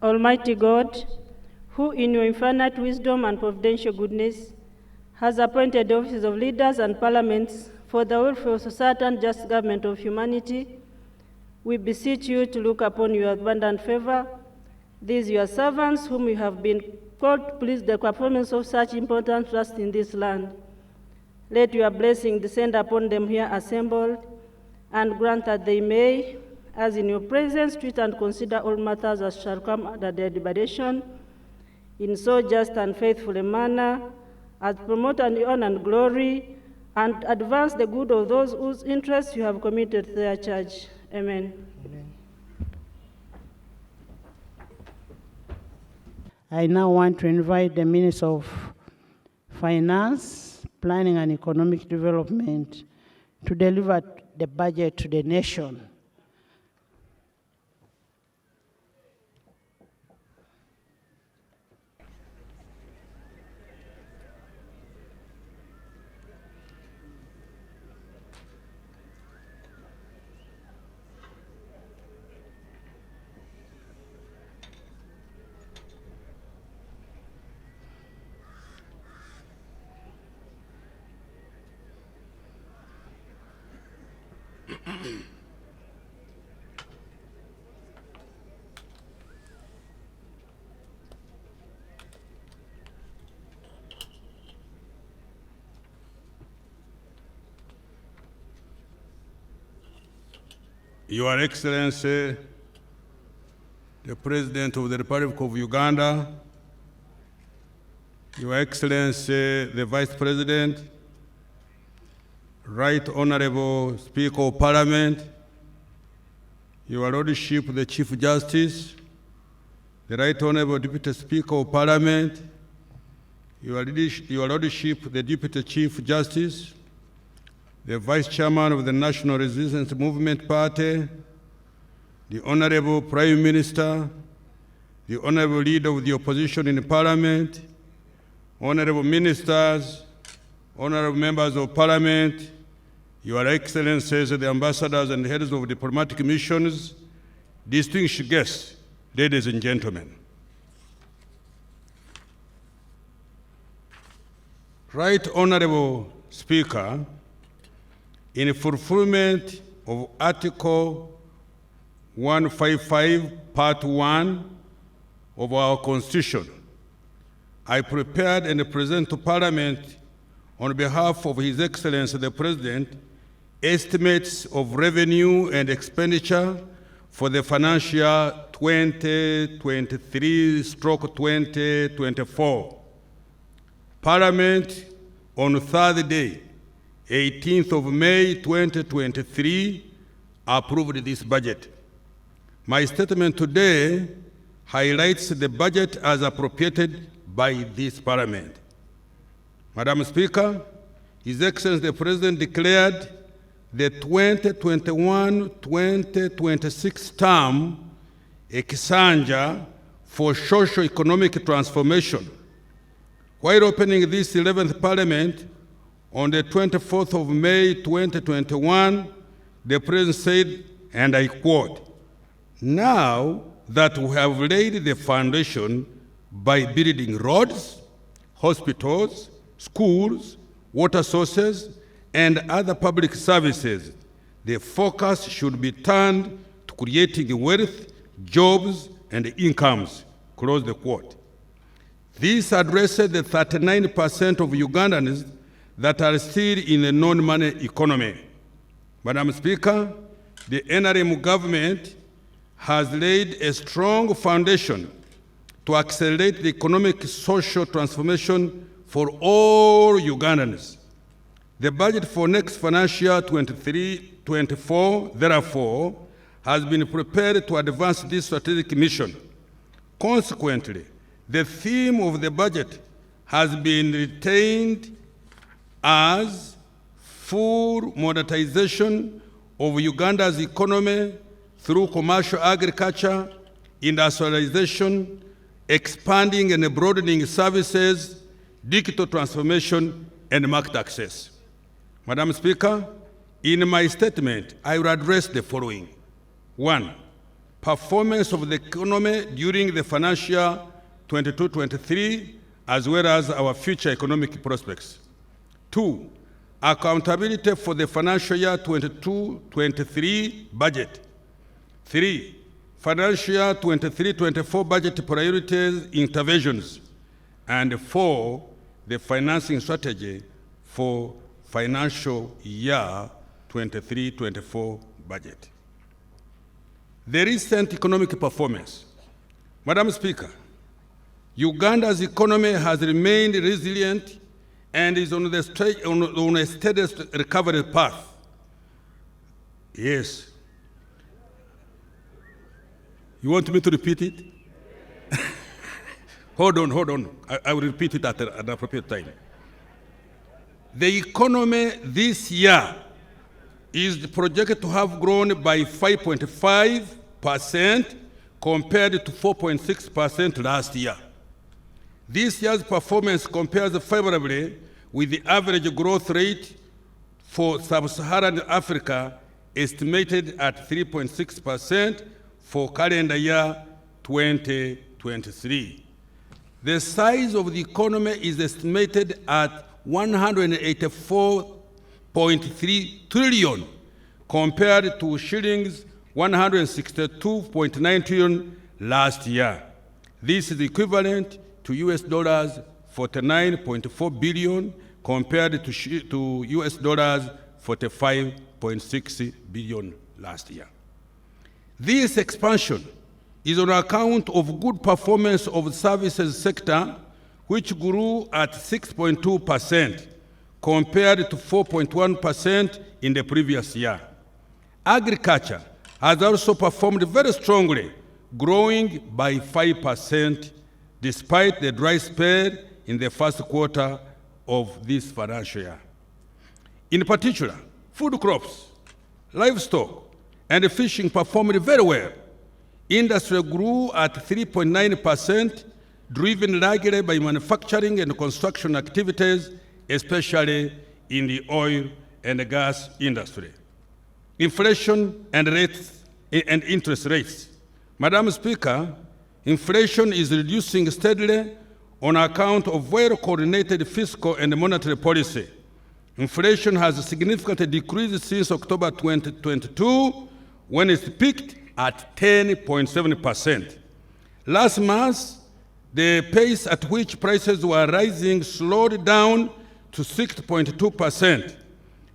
Almighty God, who in your infinite wisdom and providential goodness has appointed the offices of leaders and parliaments for the welfare of society and just government of humanity, we beseech you to look upon your abundant favor, these your servants whom you have been called to please the performance of such important trust in this land. Let your blessing descend upon them here assembled, and grant that they may, as in your presence, treat and consider all matters as shall come under their deliberation, in so just and faithful a manner, as promote and honor and glory, and advance the good of those whose interests you have committed to their church. Amen. Amen. I now want to invite the Minister of Finance, Planning and Economic Development to deliver the budget to the nation. Your Excellency, the President of the Republic of Uganda, Your Excellency, the Vice President, Right Honorable Speaker of Parliament, Your Lordship, the Chief Justice, the Right Honorable Deputy Speaker of Parliament, Your Lordship, the Deputy Chief Justice, the Vice Chairman of the National Resistance Movement Party, the Honorable Prime Minister, the Honorable Leader of the Opposition in Parliament, Honorable Ministers, Honorable Members of Parliament, Your Excellencies, the Ambassadors and Heads of Diplomatic Missions, distinguished guests, ladies and gentlemen. Right Honorable Speaker, in fulfillment of Article 155, Part 1 of our Constitution, I prepared and present to Parliament on behalf of His Excellency the President estimates of revenue and expenditure for the financial 2023/2024. Parliament on Thursday, 18th of May 2023, approved this budget. My statement today highlights the budget as appropriated by this Parliament. Madam Speaker, His Excellency the President declared the 2021-2026 term a Kisanja for socio-economic transformation. While opening this 11th Parliament, on the 24th of May 2021, the President said, and I quote, "Now that we have laid the foundation by building roads, hospitals, schools, water sources, and other public services, the focus should be turned to creating wealth, jobs, and incomes," close the quote. This addresses the 39% of Ugandans that are still in a non-money economy. Madam Speaker, the NRM government has laid a strong foundation to accelerate the economic social transformation for all Ugandans. The budget for next financial year 23-24, therefore, has been prepared to advance this strategic mission. Consequently, the theme of the budget has been retained as full monetization of Uganda's economy through commercial agriculture, industrialization, expanding and broadening services, digital transformation, and market access. Madam Speaker, in my statement, I will address the following. 1, performance of the economy during the financial year 22-23, as well as our future economic prospects. 2, accountability for the financial year 22-23 budget. 3, financial year 23-24 budget priorities interventions. And 4, the financing strategy for financial year 23-24 budget. The recent economic performance. Madam Speaker, Uganda's economy has remained resilient and is on a steady recovery path. Yes. You want me to repeat it? Hold on. I will repeat it at an appropriate time. The economy this year is projected to have grown by 5.5% compared to 4.6% last year. This year's performance compares favorably with the average growth rate for sub-Saharan Africa, estimated at 3.6% for calendar year 2023. The size of the economy is estimated at 184.3 trillion compared to shillings 162.9 trillion last year. This is equivalent to US dollars 49.4 billion compared to US dollars 45.6 billion last year. This expansion is on account of good performance of the services sector, which grew at 6.2% compared to 4.1% in the previous year. Agriculture has also performed very strongly, growing by 5% despite the dry spell in the first quarter of this financial year. In particular, food crops, livestock, and fishing performed very well. Industry grew at 3.9%, driven largely by manufacturing and construction activities, especially in the oil and gas industry. Inflation and interest rates. Madam Speaker, inflation is reducing steadily on account of well-coordinated fiscal and monetary policy. Inflation has significantly decreased since October 2022, when it peaked at 10.7%. Last month, the pace at which prices were rising slowed down to 6.2%.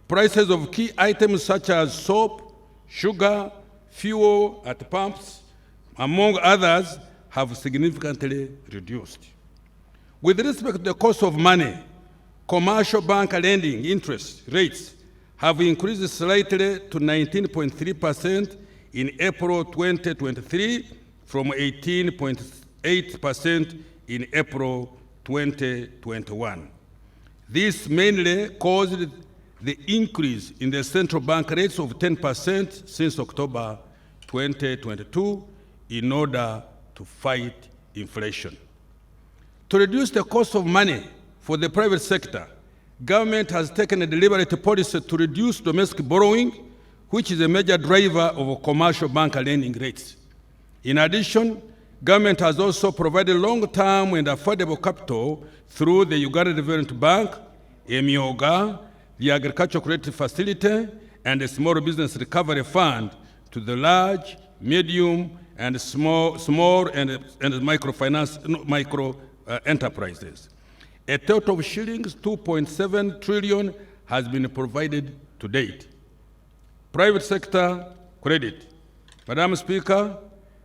Prices of key items such as soap, sugar, fuel at pumps, among others, have significantly reduced. With respect to the cost of money, commercial bank lending interest rates have increased slightly to 19.3% in April 2023 from 18.8% in April 2021. This mainly caused the increase in the central bank rates of 10% since October 2022 in order to fight inflation. To reduce the cost of money for the private sector, government has taken a deliberate policy to reduce domestic borrowing, which is a major driver of commercial bank lending rates. In addition, government has also provided long-term and affordable capital through the Uganda Development Bank, EMIOGA, the Agricultural Credit Facility, and the Small Business Recovery Fund to the large, medium, and small and micro enterprises. A total of shillings 2.7 trillion has been provided to date. Private sector credit. Madam Speaker,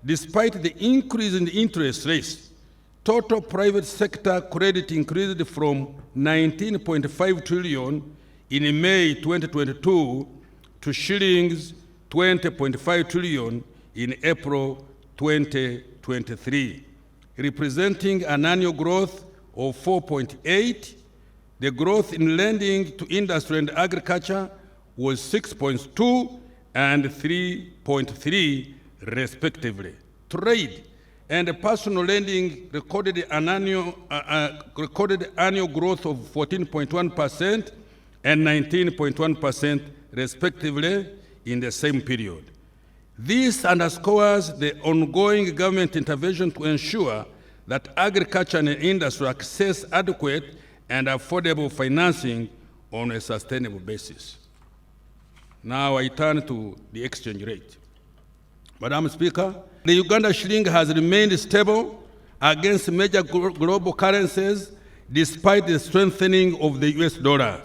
despite the increase in the interest rates, total private sector credit increased from 19.5 trillion in May 2022 to shillings 20.5 trillion in April 2023, representing an annual growth of 4.8. The growth in lending to industry and agriculture was 6.2 and 3.3 respectively. Trade and personal lending recorded annual growth of 14.1% and 19.1% respectively in the same period. This underscores the ongoing government intervention to ensure that agriculture and industry access adequate and affordable financing on a sustainable basis. Now I turn to the exchange rate. Madam Speaker, the Uganda shilling has remained stable against major global currencies despite the strengthening of the US dollar.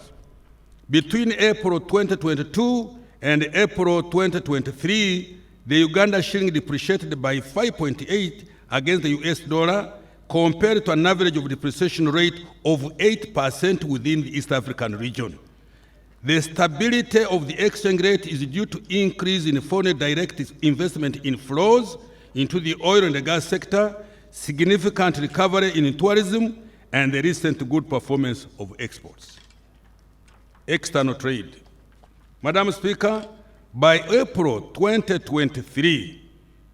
Between April 2022 and April 2023, the Uganda shilling depreciated by 5.8 against the US dollar, compared to an average of depreciation rate of 8% within the East African region. The stability of the exchange rate is due to increase in foreign direct investment inflows into the oil and the gas sector, significant recovery in tourism, and the recent good performance of exports. External trade. Madam Speaker, by April 2023,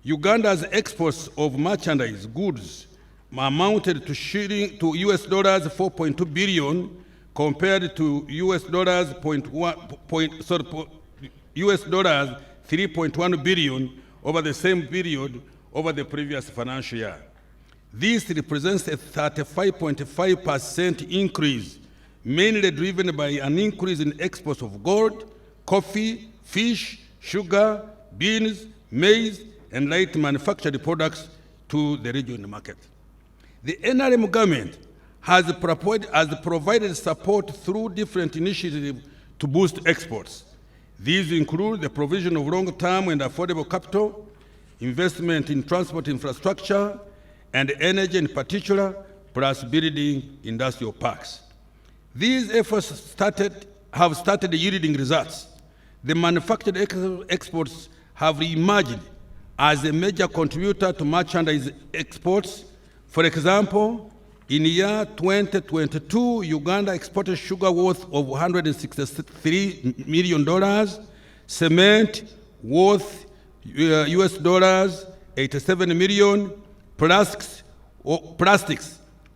Uganda's exports of merchandise goods amounted to US dollars 4.2 billion compared to US dollars 3.1 billion over the same period over the previous financial year. This represents a 35.5% increase, mainly driven by an increase in exports of gold, coffee, fish, sugar, beans, maize, and light manufactured products to the regional market. The NRM government has provided support through different initiatives to boost exports. These include the provision of long-term and affordable capital, investment in transport infrastructure, and energy in particular, plus building industrial parks. These efforts have started yielding results. The manufactured exports have emerged as a major contributor to merchandise exports. For example, in the year 2022, Uganda exported sugar worth of $163 million, cement worth US dollars 87 million, plastics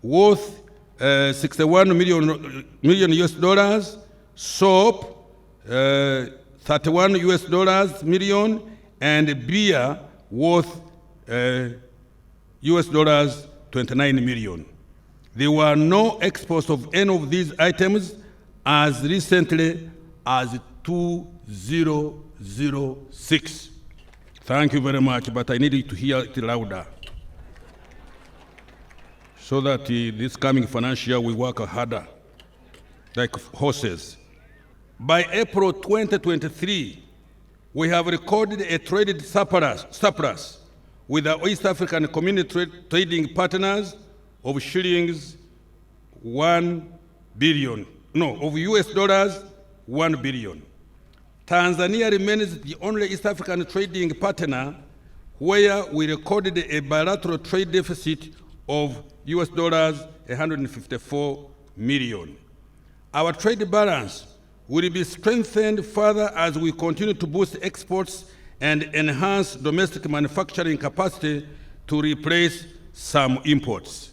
worth 61 million US dollars, soap 31 US dollars million, and beer worth US dollars 29 million. There were no exports of any of these items as recently as 2006. Thank you very much, but I need you to hear it louder so that this coming financial year we work harder like horses. By April 2023, we have recorded a traded surplus with our East African community trading partners of US dollars 1 billion. Tanzania remains the only East African trading partner where we recorded a bilateral trade deficit of US dollars 154 million. Our trade balance will be strengthened further as we continue to boost exports and enhance domestic manufacturing capacity to replace some imports.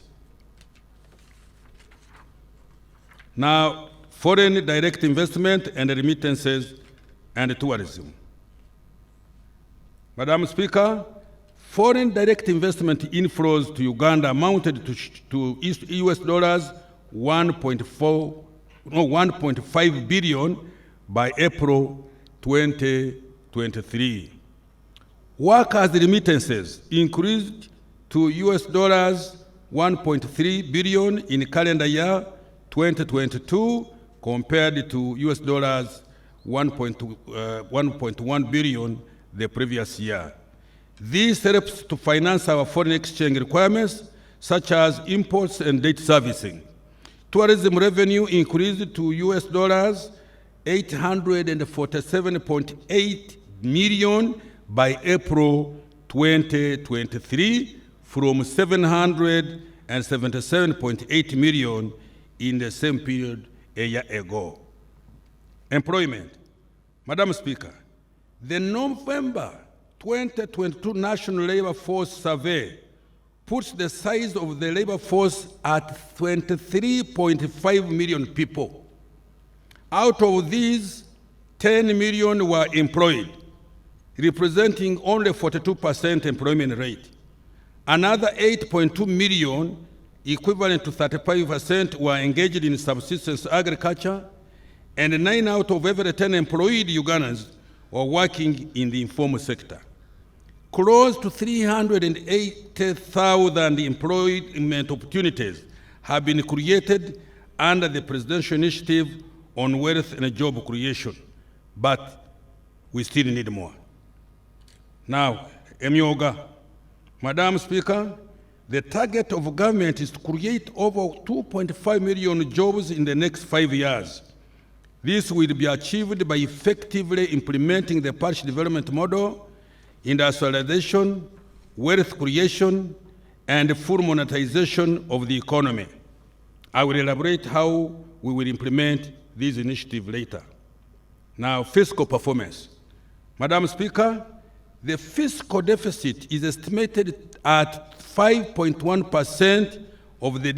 Now, foreign direct investment and remittances and tourism. Madam Speaker, foreign direct investment inflows to Uganda amounted to US dollars 1.5 billion by April 2023. Workers' remittances increased to US dollars 1.3 billion in calendar year 2022 compared to US dollars 1.1 billion the previous year. This helps to finance our foreign exchange requirements, such as imports and debt servicing. Tourism revenue increased to US dollars 847.8 million by April 2023 from 777.8 million in the same period a year ago. Employment. Madam Speaker, the November 2022 National Labor Force Survey puts the size of the labor force at 23.5 million people. Out of these, 10 million were employed. representing only 42% employment rate. Another 8.2 million, equivalent to 35%, were engaged in subsistence agriculture, and 9 out of every 10 employed Ugandans were working in the informal sector. Close to 380,000 employment opportunities have been created under the Presidential Initiative on Wealth and Job Creation, but we still need more. Now, Emyoga. Madam Speaker, the target of government is to create over 2.5 million jobs in the next 5 years. This will be achieved by effectively implementing the parish development model, industrialization, wealth creation, and full monetization of the economy. I will elaborate how we will implement this initiative later. Now, fiscal performance. Madam Speaker, the fiscal deficit is estimated at 5.1% of the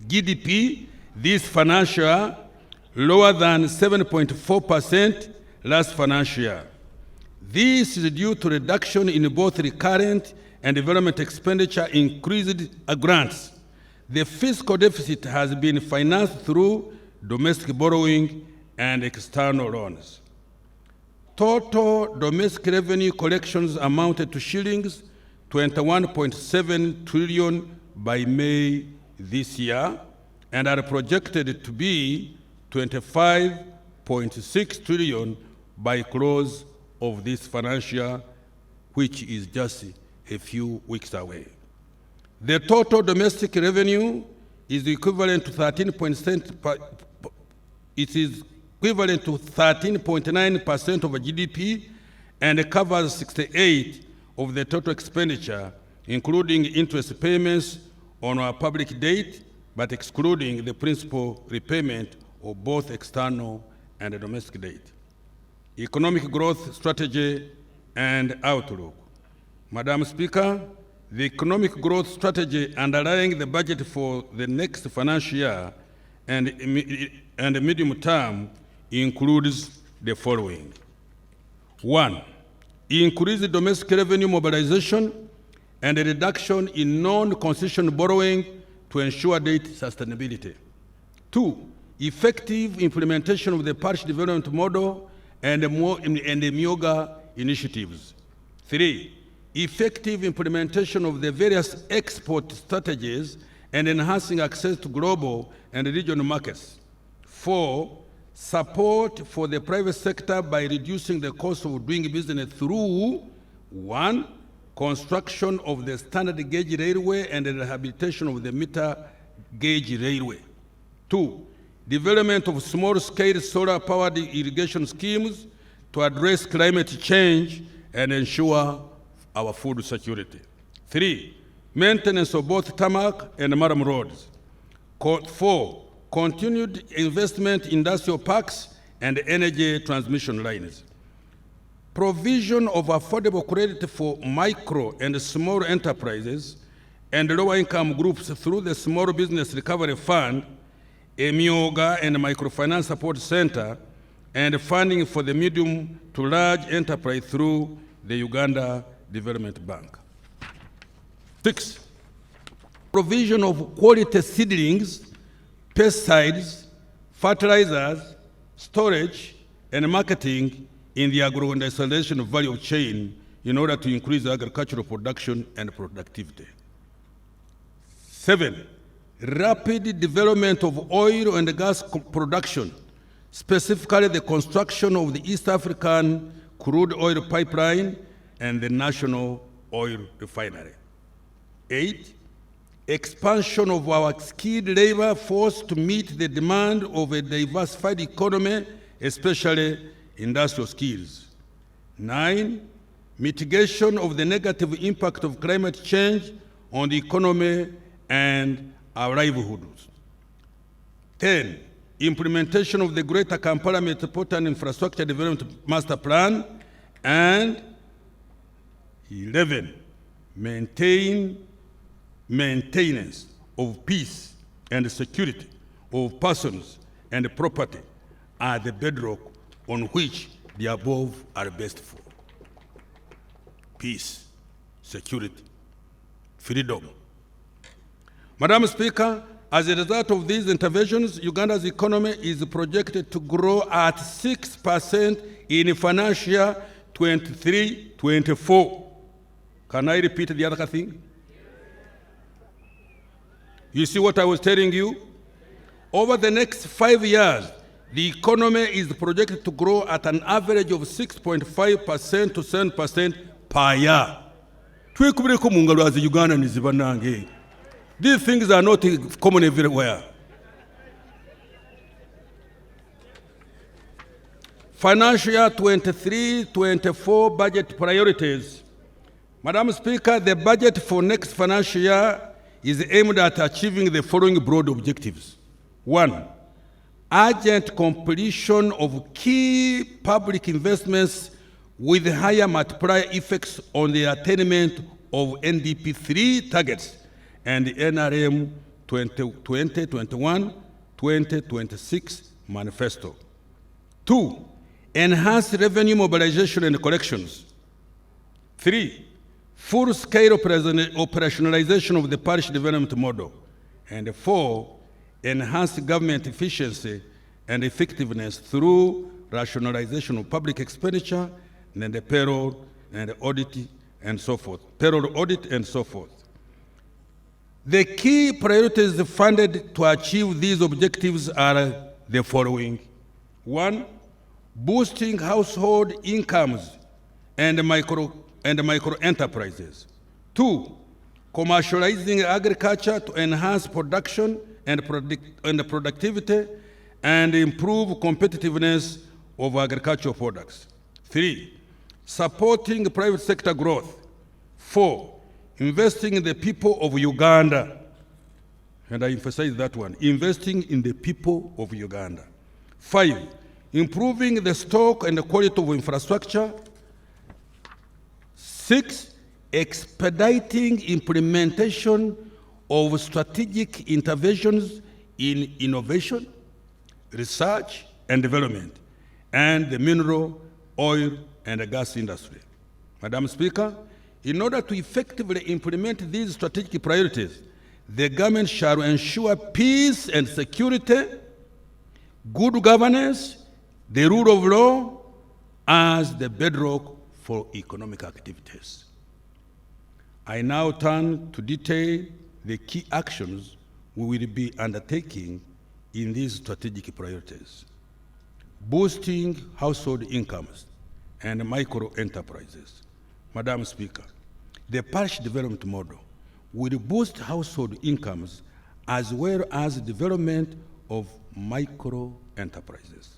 GDP this financial year, lower than 7.4% last financial year. This is due to reduction in both recurrent and development expenditure, increased grants. The fiscal deficit has been financed through domestic borrowing and external loans. Total domestic revenue collections amounted to shillings 21.7 trillion by May this year, and are projected to be 25.6 trillion by close of this financial year, which is just a few weeks away. The total domestic revenue is equivalent to 13.9% of GDP and covers 68% of the total expenditure, including interest payments on our public debt, but excluding the principal repayment of both external and domestic debt. Economic growth strategy and outlook. Madam Speaker, the economic growth strategy underlying the budget for the next financial year and medium term includes the following. 1, increase domestic revenue mobilization and a reduction in non-concession borrowing to ensure debt sustainability. 2, effective implementation of the parish development model and the Myoga initiatives. 3, effective implementation of the various export strategies and enhancing access to global and regional markets. 4, support for the private sector by reducing the cost of doing business through 1, construction of the standard gauge railway and the rehabilitation of the meter gauge railway. 2, development of small-scale solar-powered irrigation schemes to address climate change and ensure our food security. 3, maintenance of both tarmac and murram roads. 4, continued investment in industrial parks and energy transmission lines. Provision of affordable credit for micro and small enterprises and lower-income groups through the Small Business Recovery Fund, a Myoga and Microfinance Support Center, and funding for the medium to large enterprise through the Uganda Development Bank. 6, provision of quality seedlings, pesticides, fertilizers, storage, and marketing in the agro-industrialization value chain in order to increase agricultural production and productivity. 7, rapid development of oil and gas production, specifically the construction of the East African crude oil pipeline and the national oil refinery. 8, expansion of our skilled labor force to meet the demand of a diversified economy, especially industrial skills. 9, mitigation of the negative impact of climate change on the economy and our livelihoods. 10, implementation of the Greater Kampala Metropolitan Infrastructure Development Master Plan. And 11, maintenance of peace and security of persons and property are the bedrock on which the above are best for: peace, security, freedom. Madam Speaker, as a result of these interventions, Uganda's economy is projected to grow at 6% in financial year 23-24. Can I repeat the other thing? You see what I was telling you? Over the next 5 years, the economy is projected to grow at an average of 6.5% to 7% per year. Twekubireko mu ngalo as Uganda nizibanange. These things are not common everywhere. Financial year 23-24 budget priorities. Madam Speaker, the budget for next financial year is aimed at achieving the following broad objectives. 1, urgent completion of key public investments with higher multiplier effects on the attainment of NDP 3 targets and the NRM 2021-2026 manifesto. 2, enhance revenue mobilization and collections. 3, full-scale operationalization of the parish development model. And 4, enhance government efficiency and effectiveness through rationalization of public expenditure and the payroll and audit and so forth. Payroll audit and so forth. The key priorities funded to achieve these objectives are the following. 1, boosting household incomes and micro enterprises. 2, commercializing agriculture to enhance production and productivity and improve competitiveness of agricultural products. 3, supporting private sector growth. 4, investing in the people of Uganda. And I emphasize that one, investing in the people of Uganda. 5, improving the stock and the quality of infrastructure. 6, expediting implementation of strategic interventions in innovation, research and development, and the mineral, oil, and the gas industry. Madam Speaker, in order to effectively implement these strategic priorities, the government shall ensure peace and security, good governance, the rule of law as the bedrock for economic activities. I now turn to detail the key actions we will be undertaking in these strategic priorities. Boosting household incomes and micro enterprises. Madam Speaker, the parish development model will boost household incomes as well as development of micro enterprises.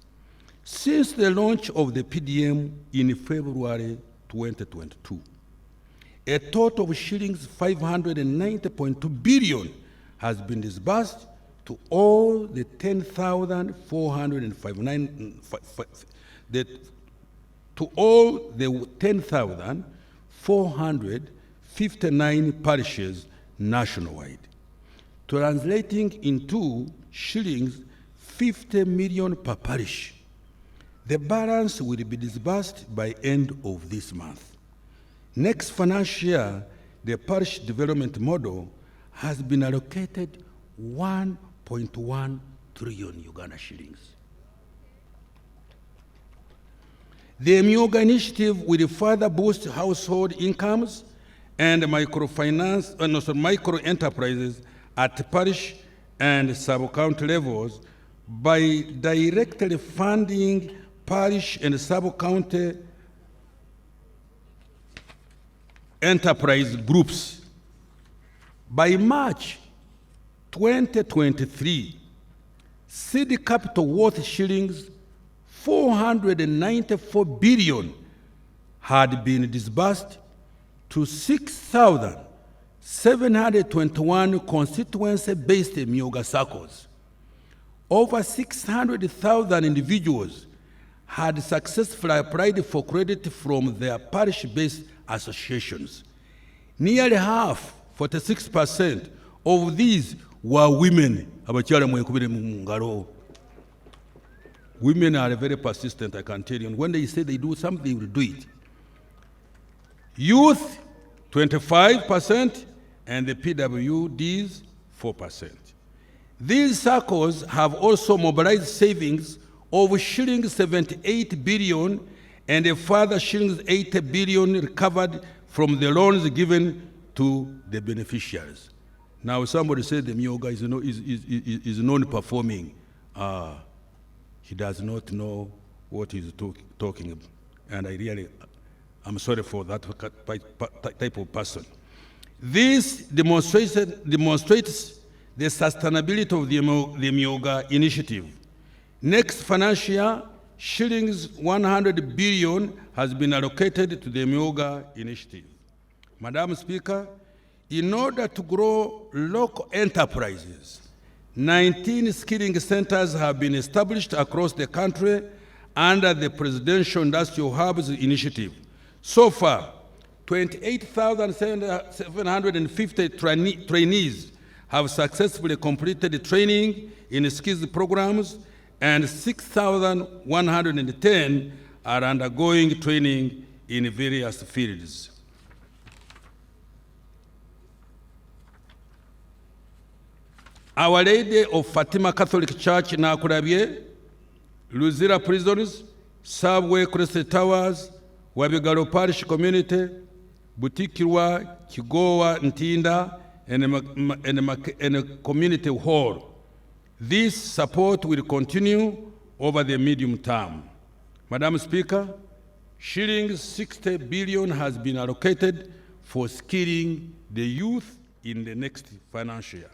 Since the launch of the PDM in February 2022, a total of shillings 590.2 billion has been disbursed to all the 10,459 parishes nationwide, translating into shillings 50 million per parish. The balance will be disbursed by end of this month. Next financial year, the parish development model has been allocated 1.1 trillion Uganda shillings. The Myoga initiative will further boost household incomes and micro enterprises at parish and sub-county levels by directly funding parish and sub-county enterprise groups. By March 2023, seed capital worth shillings 494 billion had been disbursed to 6,721 constituency-based Myoga circles. Over 600,000 individuals had successfully applied for credit from their parish-based associations. Nearly half, 46%, of these were women. Women are very persistent, I can tell you. And when they say they do something, they will do it. Youth, 25%, and the PWDs, 4%. These circles have also mobilized savings of shillings 78 billion and a further shillings 80 billion recovered from the loans given to the beneficiaries. Now, somebody said the Myoga is non-performing. He does not know what he's talking about. And I'm sorry for that type of person. This demonstrates the sustainability of the Myoga initiative. Next financial year, shillings 100 billion has been allocated to the Myoga initiative. Madam Speaker, in order to grow local enterprises, 19 skilling centers have been established across the country under the Presidential Industrial Hubs initiative. So far, 28,750 trainees have successfully completed training in skills programs, and 6,110 are undergoing training in various fields. Our Lady of Fatima Catholic Church Nakurabye, Luzira Prisons, Subway Crest Towers, Wabigalo Parish Community, Butikirwa, Kigowa, Ntinda, and a community hall. This support will continue over the medium term. Madam Speaker, shillings 60 billion has been allocated for skilling the youth in the next financial year.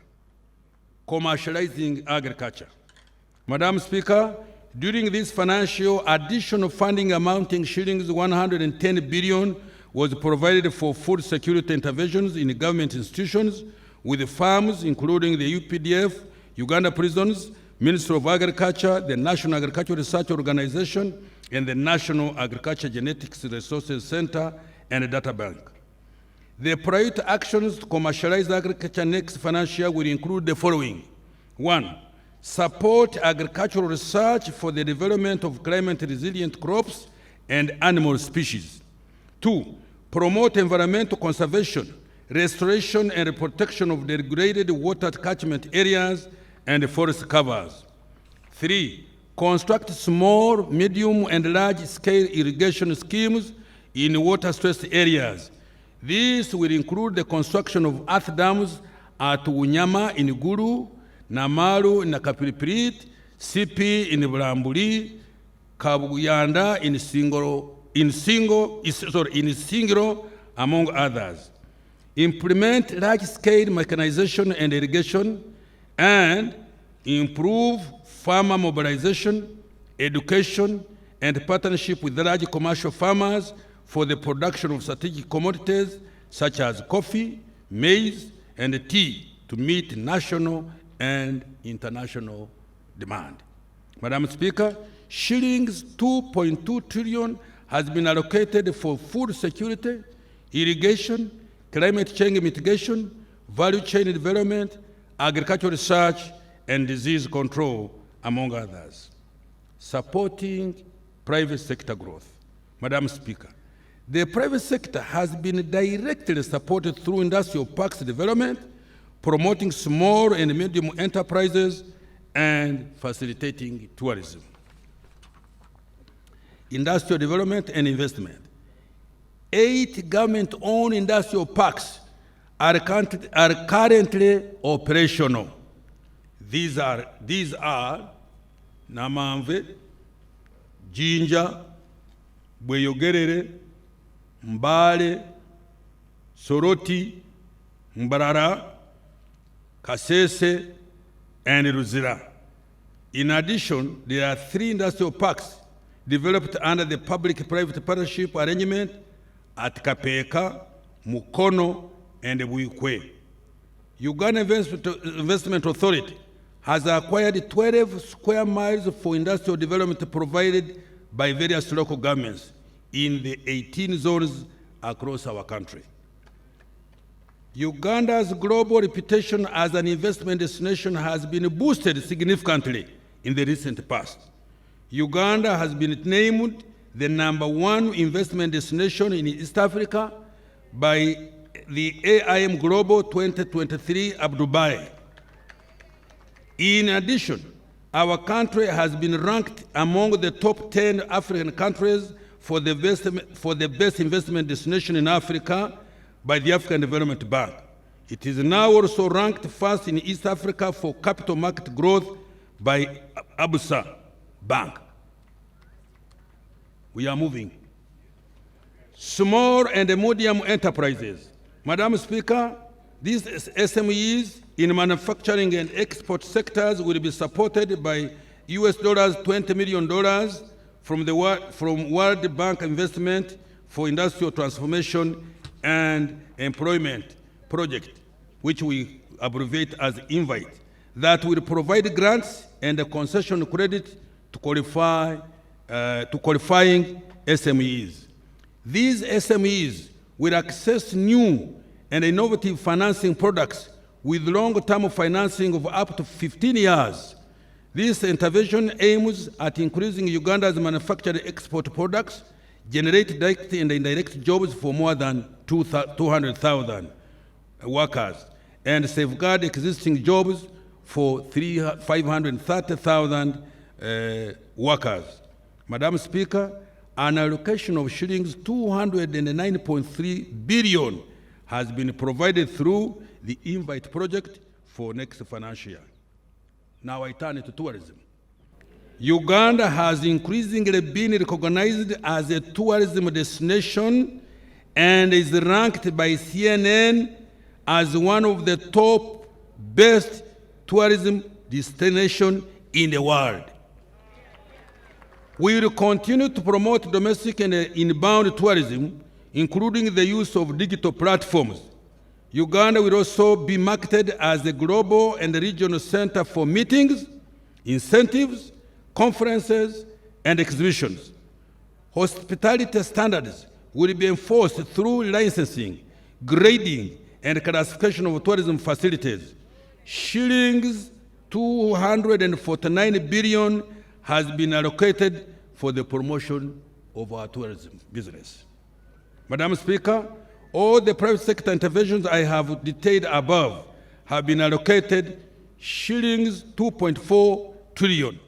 Commercializing agriculture. Madam Speaker, during this financial, additional funding amounting shillings 110 billion was provided for food security interventions in government institutions with farms, including the UPDF, Uganda Prisons, Ministry of Agriculture, the National Agricultural Research Organization, and the National Agriculture Genetics Resources Center and a data bank. The priority actions to commercialize agriculture next financial year will include the following. 1, support agricultural research for the development of climate-resilient crops and animal species. 2, promote environmental conservation, restoration and protection of the degraded water catchment areas and forest covers. 3, construct small, medium, and large-scale irrigation schemes in water-stressed areas. This will include the construction of earth dams at Unyama in Gulu, Namaru in Kapiripirit, Sipi in Bulambuli, Kabuyanda in Singro, among others. Implement large-scale mechanization and irrigation, and improve farmer mobilization, education, and partnership with large commercial farmers for the production of strategic commodities such as coffee, maize, and tea to meet national and international demand. Madam Speaker, shillings 2.2 trillion has been allocated for food security, irrigation, climate change mitigation, value chain development, agricultural research, and disease control, among others. Supporting private sector growth. Madam Speaker, the private sector has been directly supported through industrial parks development, promoting small and medium enterprises, and facilitating tourism. Industrial development and investment. 8 government-owned industrial parks are currently operational. These are Namamve, Jinja, Bweyogerere, Mbale, Soroti, Mbarara, Kasese, and Ruzira. In addition, there are 3 industrial parks developed under the public-private partnership arrangement at Kapeka, Mukono, and Buikwe. Uganda Investment Authority has acquired 12 square miles for industrial development provided by various local governments in the 18 zones across our country. Uganda's global reputation as an investment destination has been boosted significantly in the recent past. Uganda has been named the #1 investment destination in East Africa by the AIM Global 2023 Abu Dhabi. In addition, our country has been ranked among the top 10 African countries for the best investment destination in Africa by the African Development Bank. It is now also ranked first in East Africa for capital market growth by Absa Bank. We are moving. Small and medium enterprises. Madam Speaker, these SMEs in manufacturing and export sectors will be supported by $20 million from World Bank Investment for Industrial Transformation and Employment Project, which we abbreviate as INVITE, that will provide grants and a concession credit to qualifying SMEs. These SMEs will access new and innovative financing products with long-term financing of up to 15 years. This intervention aims at increasing Uganda's manufactured export products, generate direct and indirect jobs for more than 200,000 workers, and safeguard existing jobs for 530,000 workers. Madam Speaker, an allocation of shillings 209.3 billion has been provided through the INVITE project for next financial year. Now I turn to tourism. Uganda has increasingly been recognized as a tourism destination and is ranked by CNN as one of the top best tourism destinations in the world. We will continue to promote domestic and inbound tourism, including the use of digital platforms. Uganda will also be marketed as a global and regional center for meetings, incentives, conferences, and exhibitions. Hospitality standards will be enforced through licensing, grading, and classification of tourism facilities. Shillings 249 billion has been allocated for the promotion of our tourism business. Madam Speaker, all the private sector interventions I have detailed above have been allocated shillings 2.4 trillion.